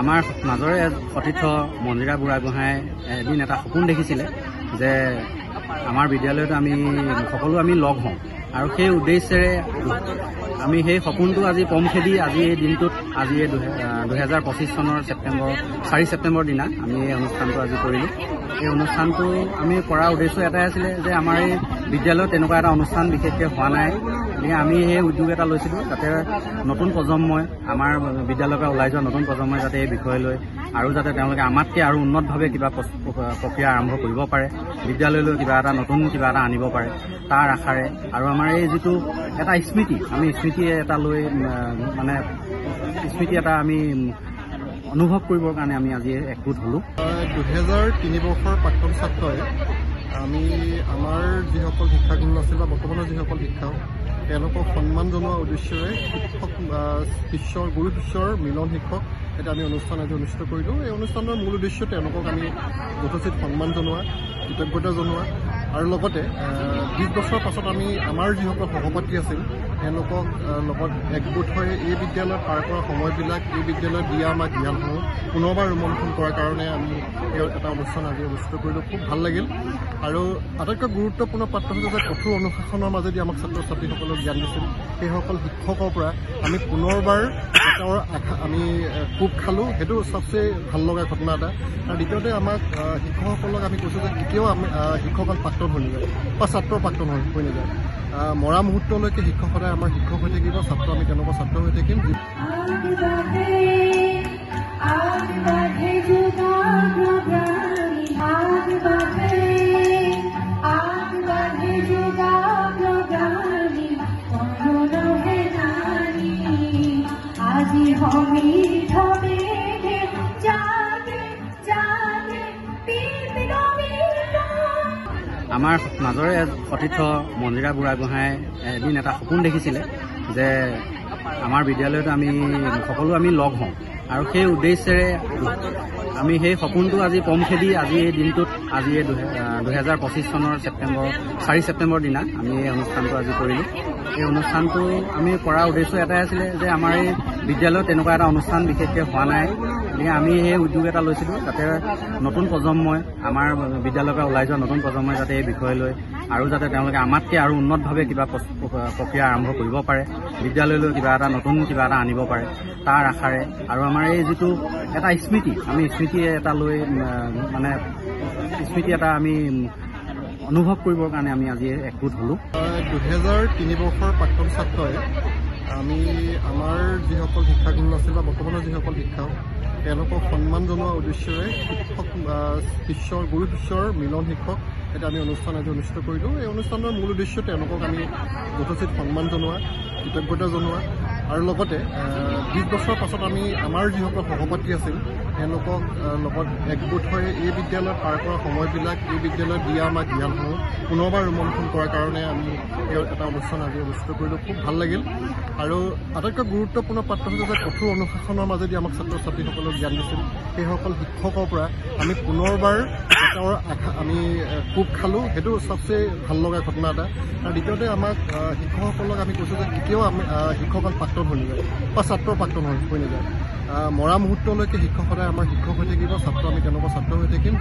আমাৰ মাজৰে সতীৰ্থ মন্দিৰা বুঢ়াগোহাঁই এদিন এটা সপোন দেখিছিলে যে আমাৰ বিদ্যালয়ত সকলো আমি লগ হওঁ আৰু সেই উদ্দেশ্যেৰে আমি সেই সপোনটো আজি পম খেদি আজি এই দিনটোত আজি 2025 চনৰ 4 ছেপ্টেম্বৰ দিনা আমি এই অনুষ্ঠানটো আজি কৰিলোঁ। এই অনুষ্ঠানটো আমি কৰাৰ উদ্দেশ্য এটাই আছিলে যে আমাৰ এই বিদ্যালয়ত তেনেকুৱা এটা অনুষ্ঠান বিশেষকৈ হোৱা নাই। গতিকে আমি সেই উদ্যোগ এটা লৈছিলোঁ যাতে নতুন প্ৰজন্মই আমাৰ বিদ্যালয়ৰ পৰা ওলাই যোৱা নতুন প্ৰজন্মই যাতে এই বিষয় লৈ আৰু যাতে তেওঁলোকে আমাতকৈ আৰু উন্নতভাৱে কিবা প্ৰক্ৰিয়া আৰম্ভ কৰিব পাৰে, বিদ্যালয়লৈ কিবা এটা নতুন কিবা এটা আনিব পাৰে তাৰ আশাৰে আৰু আমাৰ এই যিটো এটা স্মৃতি আমি স্মৃতি এটা লৈ স্মৃতি এটা আমি অনুভৱ কৰিবৰ কাৰণে আমি আজি একগোট হ'লোঁ। 2003 বৰ্ষৰ প্ৰাক্তন ছাত্ৰই আমি আমাৰ যিসকল শিক্ষাগুৰু আছিল বা বৰ্তমানৰ যিসকল শিক্ষক তেওঁলোকক সন্মান জনোৱাৰ উদ্দেশ্যেৰে শিক্ষক গুৰু শিষ্যৰ মিলন শিক্ষক এটা আমি অনুষ্ঠান আজি অনুষ্ঠিত কৰিলোঁ। এই অনুষ্ঠানৰ মূল উদ্দেশ্য তেওঁলোকক আমি যথোচিত সন্মান জনোৱা, কৃতজ্ঞতা জনোৱা আৰু লগতে 20 বছৰৰ পাছত আমি আমাৰ যিসকল সহপাঠী আছিল তেওঁলোকক লগত একগোট হৈ এই বিদ্যালয়ত পাৰ কৰা সময়বিলাক এই বিদ্যালয়ত দিয়া আমাৰ জ্ঞানসমূহ পুনৰবাৰ ৰোমন্থন কৰাৰ কাৰণে আমি এটা অনুষ্ঠান আজি অনুষ্ঠিত কৰিলোঁ। খুব ভাল লাগিল আৰু আটাইতকৈ গুৰুত্বপূৰ্ণ পাত্ৰ হৈছে যে কঠোৰ অনুশাসনৰ মাজেদি আমাক ছাত্ৰ ছাত্ৰীসকলক জ্ঞান দিছিল। সেইসকল শিক্ষকৰ পৰা আমি পুনৰবাৰ তেওঁৰ আমি কোব খালোঁ, সেইটো চবচে ভাল লগা ঘটনা এটা। আৰু দ্বিতীয়তে আমাক শিক্ষকসকলক আমি কৈছোঁ যে কেতিয়াও আমি শিক্ষকসকল প্ৰাক্তন হৈ নাযায় বা ছাত্ৰৰ প্ৰাক্তন হৈ নাযায়। মৰা মুহূৰ্তলৈকে শিক্ষক সদায় আমাৰ শিক্ষক হৈ থাকিব, ছাত্ৰ আমি তেওঁলোকৰ ছাত্ৰ হৈ থাকিম। আমাৰ মাজৰে সতীৰ্থ মন্দিৰা বুঢ়াগোহাঁই এদিন এটা সপোন দেখিছিলে যে আমাৰ বিদ্যালয়ত সকলো আমি লগ হওঁ আৰু সেই উদ্দেশ্যেৰে আমি সেই সপোনটো আজি পম খেদি আজি এই দিনটোত আজি 2025 চনৰ 4 ছেপ্টেম্বৰ দিনা আমি এই অনুষ্ঠানটো আজি কৰিলোঁ। এই অনুষ্ঠানটো আমি কৰাৰ উদ্দেশ্য এটাই আছিলে যে আমাৰ এই বিদ্যালয়ত তেনেকুৱা এটা অনুষ্ঠান বিশেষকৈ হোৱা নাই। গতিকে আমি সেই উদ্যোগ এটা লৈছিলোঁ যাতে নতুন প্ৰজন্মই আমাৰ বিদ্যালয়ৰ পৰা ওলাই যোৱা নতুন প্ৰজন্মই যাতে এই বিষয় লৈ আৰু যাতে তেওঁলোকে আমাতকৈ আৰু উন্নতভাৱে কিবা প্ৰক্ৰিয়া আৰম্ভ কৰিব পাৰে, বিদ্যালয়লৈ কিবা এটা নতুন কিবা এটা আনিব পাৰে তাৰ আশাৰে আৰু আমাৰ এই যিটো এটা স্মৃতি আমি স্মৃতি এটা লৈ স্মৃতি এটা আমি অনুভৱ কৰিবৰ কাৰণে আমি আজি একগোট হ'লোঁ। 2003 বৰ্ষৰ প্ৰাক্তন ছাত্ৰই আমি আমাৰ যিসকল শিক্ষাগুৰু আছিল বা বৰ্তমানৰ যিসকল শিক্ষক তেওঁলোকক সন্মান জনোৱাৰ উদ্দেশ্যেৰে শিক্ষক গুৰু শিষ্যৰ মিলন শিক্ষক এটা আমি অনুষ্ঠান আজি অনুষ্ঠিত কৰিলোঁ। এই অনুষ্ঠানৰ মূল উদ্দেশ্য তেওঁলোকক আমি যথোচিত সন্মান জনোৱা, কৃতজ্ঞতা জনোৱা আৰু লগতে 20 বছৰৰ পাছত আমি আমাৰ যিসকল সহপাঠী আছিল তেওঁলোকক লগত একগোট হৈ এই বিদ্যালয়ত পাৰ কৰা সময়বিলাক এই বিদ্যালয়ত দিয়া আমাৰ জ্ঞানসমূহ পুনৰবাৰ ৰোমন্থন কৰাৰ কাৰণে আমি এটা অনুষ্ঠান আজি অনুষ্ঠিত কৰিলোঁ। খুব ভাল লাগিল আৰু আটাইতকৈ গুৰুত্বপূৰ্ণ পাত্ৰ হৈছে যে কঠোৰ অনুশাসনৰ মাজেদি আমাক ছাত্ৰ ছাত্ৰীসকলক জ্ঞান দিছিল। সেইসকল শিক্ষকৰ পৰা আমি পুনৰবাৰ তেওঁৰ আমি কোব খালোঁ, সেইটো চবচে ভাল লগা ঘটনা এটা। আৰু দ্বিতীয়তে আমাক শিক্ষকসকলক আমি কৈছোঁ যে কেতিয়াও আমি শিক্ষকসকল প্ৰাক্তন হৈ নাযায় বা ছাত্ৰৰ প্ৰাক্তন হৈ নাযায়। মৰা মুহূৰ্তলৈকে শিক্ষক সদায় আমাৰ শিক্ষক হৈ থাকিব, ছাত্ৰ আমি তেওঁলোকৰ ছাত্ৰ হৈ থাকিম।